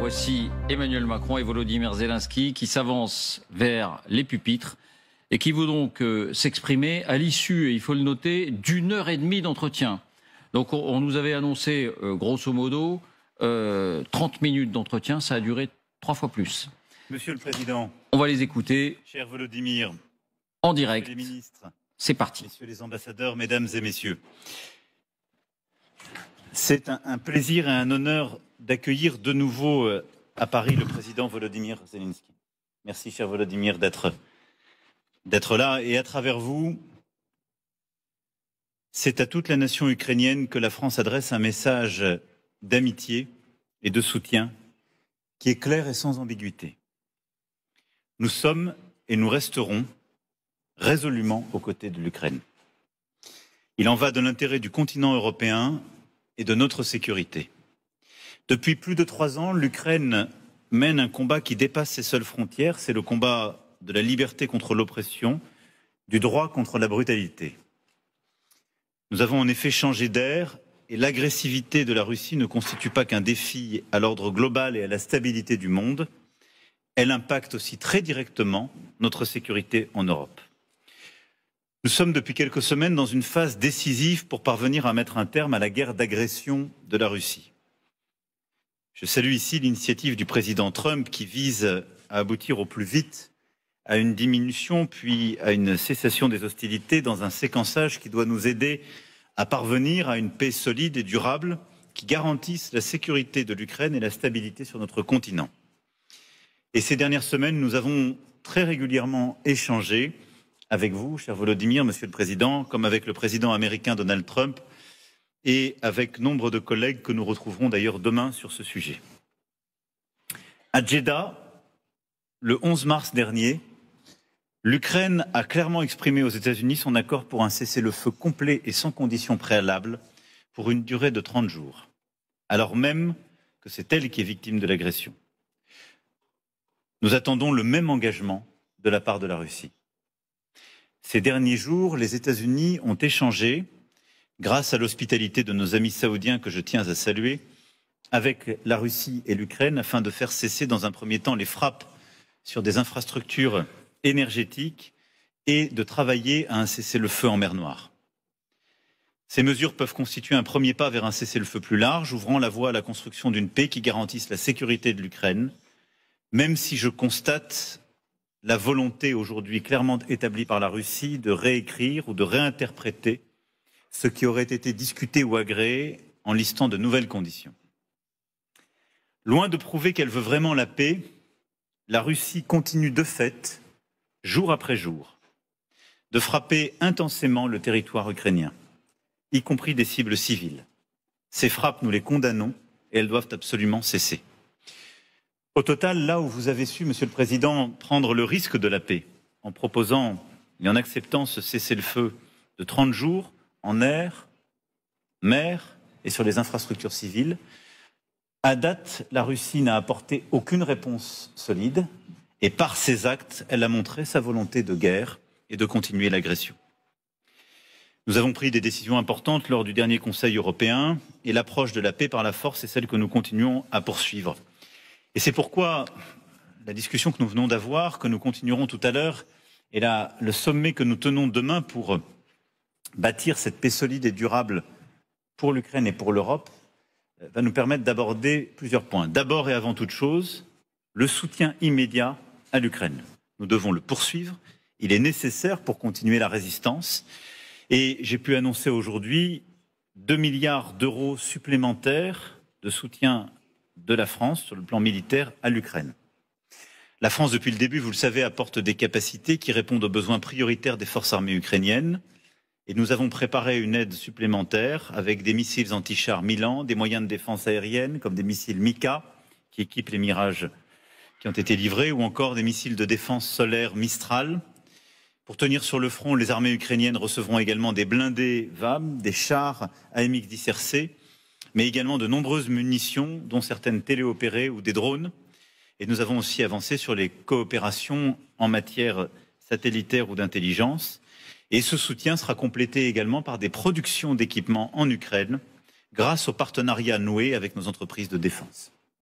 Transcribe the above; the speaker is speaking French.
Voici Emmanuel Macron et Volodymyr Zelensky qui s'avancent vers les pupitres et qui vont donc s'exprimer à l'issue, et il faut le noter, d'1 h 30 d'entretien. Donc on nous avait annoncé grosso modo 30 minutes d'entretien, ça a duré 3 fois plus. Monsieur le Président, on va les écouter. Cher Volodymyr, en direct. les ministres, c'est parti. Messieurs les ambassadeurs, mesdames et messieurs, c'est un plaisir et un honneur d'accueillir de nouveau à Paris le président Volodymyr Zelensky. Merci, cher Volodymyr, d'être là. Et à travers vous, c'est à toute la nation ukrainienne que la France adresse un message d'amitié et de soutien qui est clair et sans ambiguïté. Nous sommes et nous resterons résolument aux côtés de l'Ukraine. Il en va de l'intérêt du continent européen et de notre sécurité. Depuis plus de 3 ans, l'Ukraine mène un combat qui dépasse ses seules frontières. C'est le combat de la liberté contre l'oppression, du droit contre la brutalité. Nous avons en effet changé d'ère et l'agressivité de la Russie ne constitue pas qu'un défi à l'ordre global et à la stabilité du monde. Elle impacte aussi très directement notre sécurité en Europe. Nous sommes depuis quelques semaines dans une phase décisive pour parvenir à mettre un terme à la guerre d'agression de la Russie. Je salue ici l'initiative du président Trump qui vise à aboutir au plus vite à une diminution puis à une cessation des hostilités dans un séquençage qui doit nous aider à parvenir à une paix solide et durable qui garantisse la sécurité de l'Ukraine et la stabilité sur notre continent. Et ces dernières semaines, nous avons très régulièrement échangé avec vous, cher Volodymyr, Monsieur le Président, comme avec le président américain Donald Trump et avec nombre de collègues que nous retrouverons d'ailleurs demain sur ce sujet. À Jeddah, le 11 mars dernier, l'Ukraine a clairement exprimé aux États-Unis son accord pour un cessez-le-feu complet et sans conditions préalables pour une durée de 30 jours, alors même que c'est elle qui est victime de l'agression. Nous attendons le même engagement de la part de la Russie. Ces derniers jours, les États-Unis ont échangé, grâce à l'hospitalité de nos amis saoudiens que je tiens à saluer, avec la Russie et l'Ukraine afin de faire cesser dans un premier temps les frappes sur des infrastructures énergétiques et de travailler à un cessez-le-feu en mer Noire. Ces mesures peuvent constituer un premier pas vers un cessez-le-feu plus large, ouvrant la voie à la construction d'une paix qui garantisse la sécurité de l'Ukraine, même si je constate la volonté aujourd'hui clairement établie par la Russie de réécrire ou de réinterpréter ce qui aurait été discuté ou agréé en listant de nouvelles conditions. Loin de prouver qu'elle veut vraiment la paix, la Russie continue de fait, jour après jour, de frapper intensément le territoire ukrainien, y compris des cibles civiles. Ces frappes, nous les condamnons et elles doivent absolument cesser. Au total, là où vous avez su, Monsieur le Président, prendre le risque de la paix, en proposant et en acceptant ce cessez-le-feu de 30 jours en air, mer et sur les infrastructures civiles, à date, la Russie n'a apporté aucune réponse solide et par ses actes, elle a montré sa volonté de guerre et de continuer l'agression. Nous avons pris des décisions importantes lors du dernier Conseil européen et l'approche de la paix par la force est celle que nous continuons à poursuivre. Et c'est pourquoi la discussion que nous venons d'avoir, que nous continuerons tout à l'heure, et le sommet que nous tenons demain pour bâtir cette paix solide et durable pour l'Ukraine et pour l'Europe, va nous permettre d'aborder plusieurs points. D'abord et avant toute chose, le soutien immédiat à l'Ukraine. Nous devons le poursuivre. Il est nécessaire pour continuer la résistance. Et j'ai pu annoncer aujourd'hui 2 milliards d'euros supplémentaires de soutien de la France sur le plan militaire à l'Ukraine. La France, depuis le début, vous le savez, apporte des capacités qui répondent aux besoins prioritaires des forces armées ukrainiennes. Et nous avons préparé une aide supplémentaire avec des missiles anti-chars Milan, des moyens de défense aérienne comme des missiles Mika qui équipent les Mirages qui ont été livrés ou encore des missiles de défense solaire Mistral. Pour tenir sur le front, les armées ukrainiennes recevront également des blindés VAM, des chars AMX-10RC, mais également de nombreuses munitions, dont certaines téléopérées ou des drones. Et nous avons aussi avancé sur les coopérations en matière satellitaire ou d'intelligence. Et ce soutien sera complété également par des productions d'équipements en Ukraine grâce aux partenariats noués avec nos entreprises de défense.